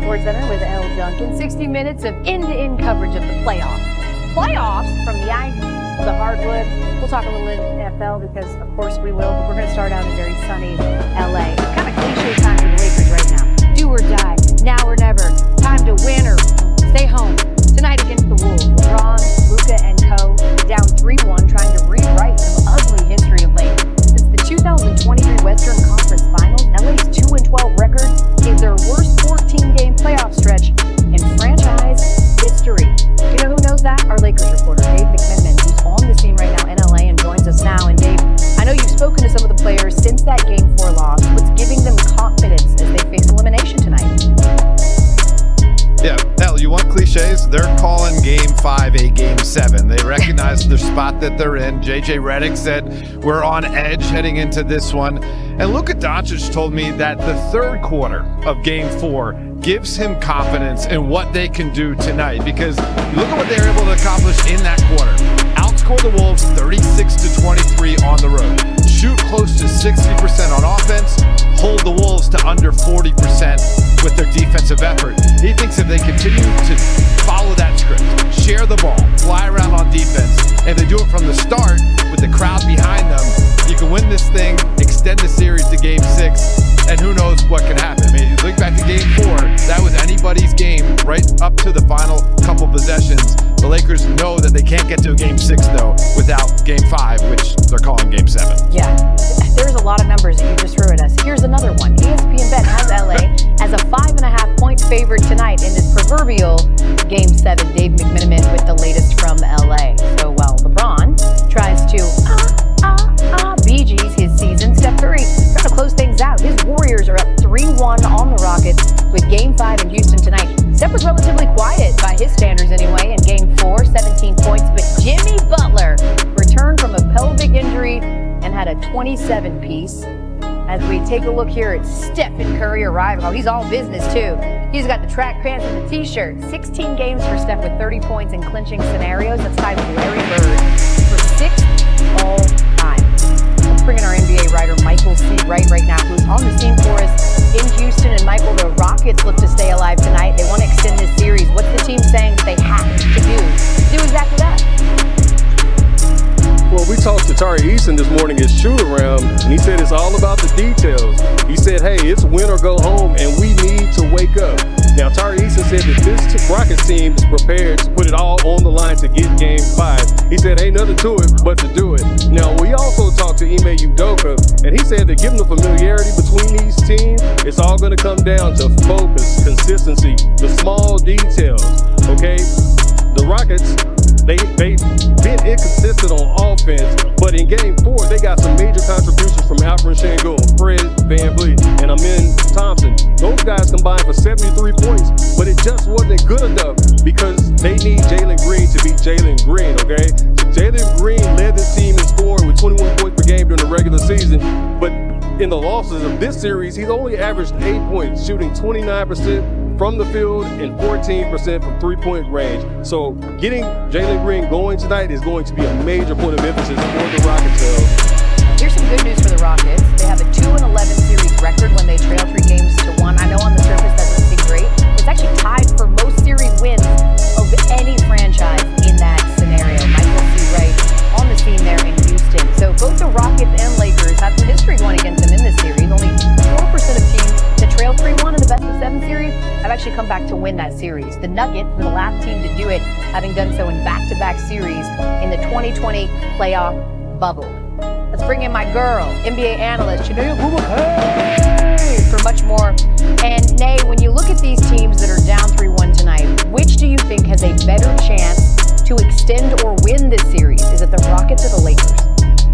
SportsCenter with L. Duncan. 60 minutes of end-to-end coverage of the playoffs. Playoffs from the ice to the hardwood. We'll talk a little NFL because, of course, we will. But we're going to start out in very sunny LA. Kind of cliche time for the Lakers right now. Do or die, now or never. Time to win or stay home. Tonight against the Wolves, LeBron, Luka, and co. down 3-1, trying to rewrite some ugly history of late. Since the 2023 Western Conference Finals, LA's 2-12 record is their worst 14-game playoff stretch in franchise history. You know who knows that? Our Lakers reporter, Dave McMenamin, who's on the scene right now in LA and joins us now. And Dave, I know you've spoken to some of the players since that Game 4 loss. What's giving them confidence as they face elimination tonight? Yeah, hell, you want cliches? They're calling Game 5 a Game 7. They recognize the spot that they're in. JJ Redick said we're on edge heading into this one. And Luka Doncic told me that the third quarter of Game 4 gives him confidence in what they can do tonight, because look at what they were able to accomplish in that quarter. Outscore the Wolves 36-23 on the road. Shoot close to 60% on offense. Hold the Wolves to under 40% with their defensive effort. He thinks if they continue to follow that script, share the ball, fly around on defense, and they do it from the start with the crowd behind them, you can win this thing, extend the series to Game 6, and who knows what can happen. I mean, you look back to Game 4, that was anybody's game right up to the final couple possessions. The Lakers know that they can't get to a Game 6, though, without Game 5, which they're calling Game 7. Yeah, there's a lot of numbers that you just threw at us. Here's another one. ESPN Bet has LA as a 5.5-point favorite tonight in this proverbial Game 7. Dave McMenamin with the latest from LA. So while LeBron tries to Bee Gees his season, Steph Curry trying to close things out. His Warriors are up 3-1 on the Rockets with Game 5 in Houston tonight. Steph was relatively quiet by his standards anyway in Game 4, 17 points, but Jimmy Butler returned from a pelvic injury and had a 27-piece. As we take a look here at Stephen Curry arriving. Oh, he's all business too. He's got the track pants and the t-shirt. 16 games for Steph with 30 points in clinching scenarios. That's tied with Larry Bird for 6th all time. Let's bring in our NBA writer, Michael C. Wright, right now, who's on the scene for us in Houston. And Michael, the Rockets look to stay alive tonight. They want to extend this series. What's the team saying that they have to do? Do exactly that. Well, we talked to Tari Eason this morning at shoot-around, and he said it's all about the details. He said, hey, it's win or go home, and we need to wake up. Now, Tari Eason said that this Rockets team is prepared to put it all on the line to get Game 5. He said, ain't nothing to it but to do it. Now, we also talked to Ime Udoka, and he said that given the familiarity between these teams, it's all going to come down to focus, consistency, the small details, okay? The Rockets, they've been inconsistent on offense, but in Game 4, they got some major contributions from Alfred Sengun, Fred VanVleet, and Amin Thompson. Those guys combined for 73 points, but it just wasn't good enough because they need Jalen Green to be Jalen Green, okay? Jalen Green led this team in scoring with 21 points per game during the regular season, but in the losses of this series, he's only averaged 8 points, shooting 29% from the field and 14% from three-point range. So getting Jalen Green going tonight is going to be a major point of emphasis for the Rockets. Here's some good news for the Rockets. They have a 2-11 series record when they trail 3-1. I know on the surface that doesn't seem great. It's actually tied for most series wins of any franchise in that scenario. Michael C. Wright on the scene there in Houston. So both the Rockets and Lakers have some history going against them in this series. Only 4% of teams that trail 3-1 in the best-of-7 series have actually come back to win that series. The Nuggets were the last team to do it, having done so in back-to-back series in the 2020 playoff bubble. Let's bring in my girl, NBA analyst, Chiney for much more. And Nay, when you look at these teams that are down 3-1 tonight, which do you think has a better chance to extend or win this series? Is it the Rockets or the Lakers?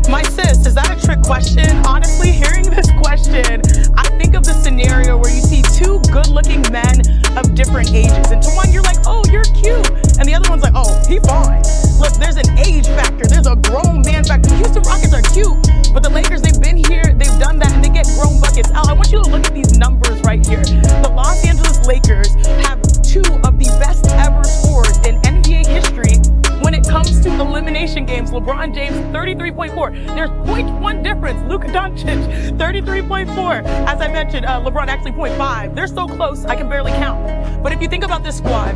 My sis, is that a trick question? Honestly, hearing this question, I think of the scenario where you see two good-looking men of different ages. And to one, you're like, oh, you're cute. And the other one's like, oh, he fine. Look, there's an age factor. There's a grown man factor. The Houston Rockets are cute, but the Lakers, they've been here, they've done that, and they get grown buckets. Al, I want you to look at these numbers right here. The Los Angeles Lakers have two of the best ever scores in NBA history when it comes to elimination games. LeBron James, 33.4. There's 0.1 difference. Luka Doncic, 33.4. As I mentioned, mentioned LeBron actually 0.5. They're so close, I can barely count. But if you think about this squad,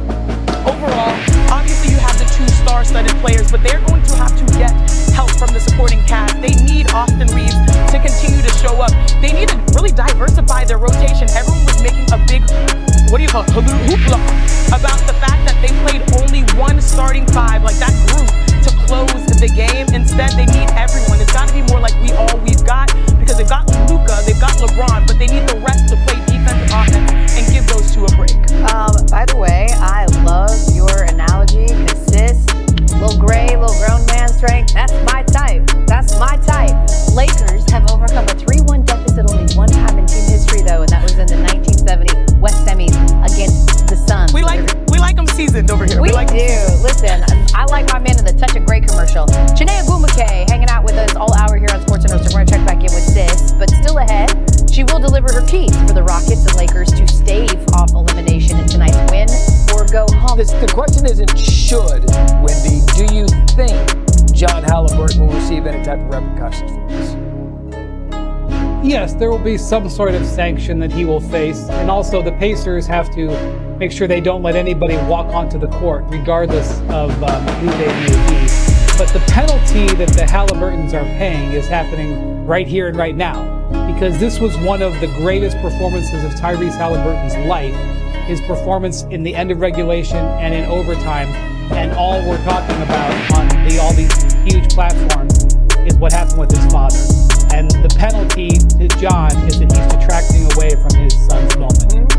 overall, obviously you have the two star-studded players, but they're going to have to get help from the supporting cast. They need Austin Reeves to continue to show up. They need to really diversify their rotation. Everyone was making a big, hoopla about the fact that they played only one starting five, like that group, to close the game. Instead, they need everyone. It's got to be more like we've got, because they've got Luka, they've got LeBron, but they need the rest to play defensive offense and give those two a break. By the way, I love your analogy. Consist, little gray, little grown man strength. That's my type. That's my type. Lakers have overcome a 3-1 deficit only one time in team history, though, and that was in the 1970 West Semis against the Suns. We like them seasoned over here. We like do. Listen, I like my man in the Touch of Gray commercial. Chinea Bumake hanging out with us all hour here on Sports Center. So we're going to check back in with Sis. But still ahead, she will deliver her keys for the Rockets and Lakers to stave off elimination in tonight's win or go home. The question isn't should, Wendy. Do you think John Halliburton will receive any type of repercussions for this? Yes, there will be some sort of sanction that he will face. And also the Pacers have to make sure they don't let anybody walk onto the court, regardless of who they may be. But the penalty that the Halliburtons are paying is happening right here and right now. Because this was one of the greatest performances of Tyrese Halliburton's life. His performance in the end of regulation and in overtime. And all we're talking about on all these huge platforms is what happened with his father. And the penalty to John is that he's detracting away from his son's moment.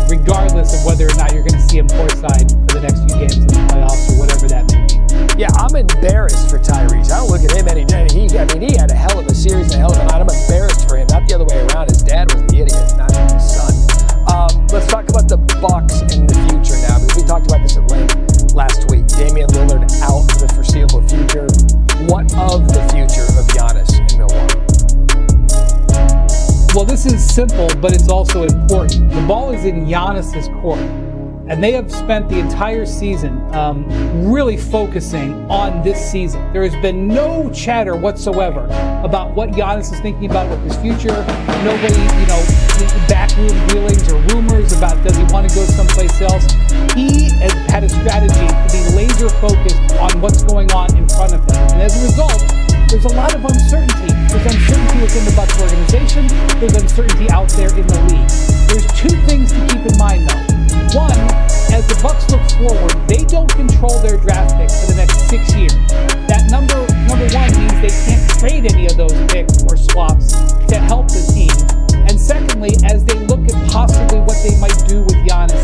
Regardless of whether or not you're going to see him courtside for the next few games in the playoffs or whatever that may be. Yeah, I'm embarrassed for Tyrese. I don't look at him any day. He had a hell of a series and a hell of a night. I'm embarrassed for him, not the other way around. His dad was the idiot, not his son. Let's talk about the Bucks in the future now, because we talked about this at length last week. Damian Lillard out for the foreseeable future. What of the future of Giannis in Milwaukee? Well, this is simple, but it's also important. The ball is in Giannis's court, and they have spent the entire season really focusing on this season. There has been no chatter whatsoever about what Giannis is thinking about with his future. Nobody, backroom dealings or rumors about does he want to go someplace else. He has had a strategy to be laser focused on what's going on in front of him. And as a result, there's a lot of uncertainty. There's uncertainty within the Bucks organization. There's uncertainty out there in the league. There's two things to keep in mind, though. One, as the Bucks look forward, they don't control their draft picks for the next 6 years. That number one means they can't trade any of those picks or swaps to help the team. And secondly, as they look at possibly what they might do with Giannis,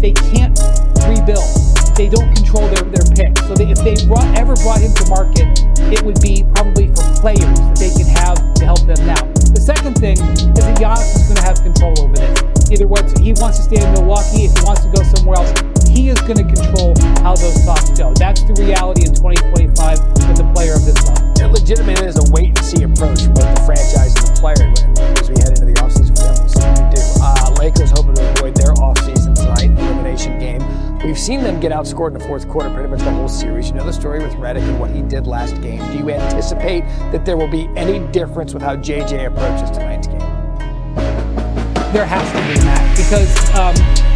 they can't rebuild. They don't control their picks. So if they ever brought him to market, it would be probably for players that they can have to help them now. The second thing is that Giannis is going to have control over this. Either what he wants to stay in Milwaukee, if he wants to go somewhere else, he is going to control how those talks go. That's the reality in 2025 with a player of this level. It legitimately is a wait-and-see approach for both the franchise and the player as we head into the offseason for them. We'll see what they do. Lakers hoping to avoid their offseason tonight elimination game. We've seen them get outscored in the fourth quarter pretty much the whole series. You know the story with Redick and what he did last game. Do you anticipate that there will be any difference with how JJ approaches tonight's game? There has to be, Matt, because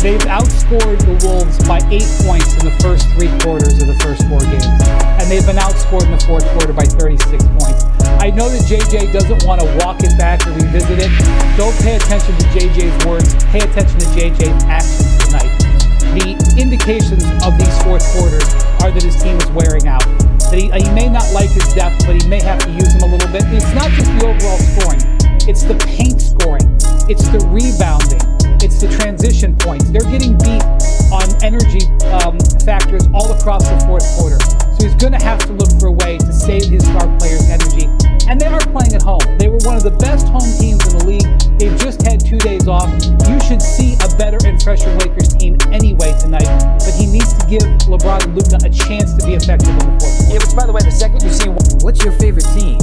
they've outscored the Wolves by 8 points in the first 3 quarters of the first 4 games. And they've been outscored in the fourth quarter by 36 points. I know that JJ doesn't want to walk it back or revisit it. Don't pay attention to JJ's words. Pay attention to JJ's actions tonight. The indications of these fourth quarters are that his team is wearing out. That he may not like his depth, but he may have to use him a little bit. And it's not just the overall scoring. It's the paint scoring. It's the rebounding. It's the transition points. They're getting beat on energy factors all across the fourth quarter. So he's going to have to look for a way to save his star players' energy. And they are playing at home. They were one of the best home teams in the league. They've just had 2 days off. You should see a better and fresher Lakers team anyway tonight. But he needs to give LeBron and Luka a chance to be effective in the fourth quarter. Yeah, which, by the way, the second you see... What's your favorite team?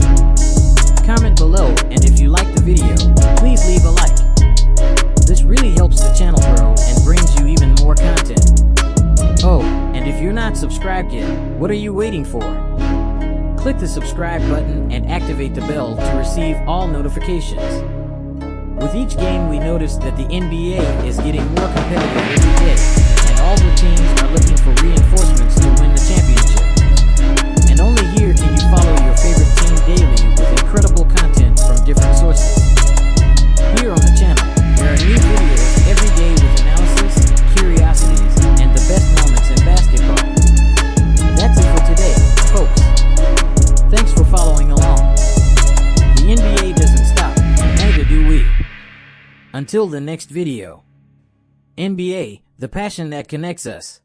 Comment below, and if you like the video, please leave a like. This really helps the channel grow and brings you even more content. Oh, and if you're not subscribed yet, what are you waiting for? Click the subscribe button and activate the bell to receive all notifications. With each game, we notice that the NBA is getting more competitive every day, and all the teams are looking for reinforcements to win the championship. And only here can you follow your favorite team daily with incredible content from different sources. Here on the channel, there are new videos every day with analysis, curiosities, and the best moments in basketball. That's it for today, folks. Thanks for following along. The NBA doesn't stop, and neither do we. Until the next video. NBA, the passion that connects us.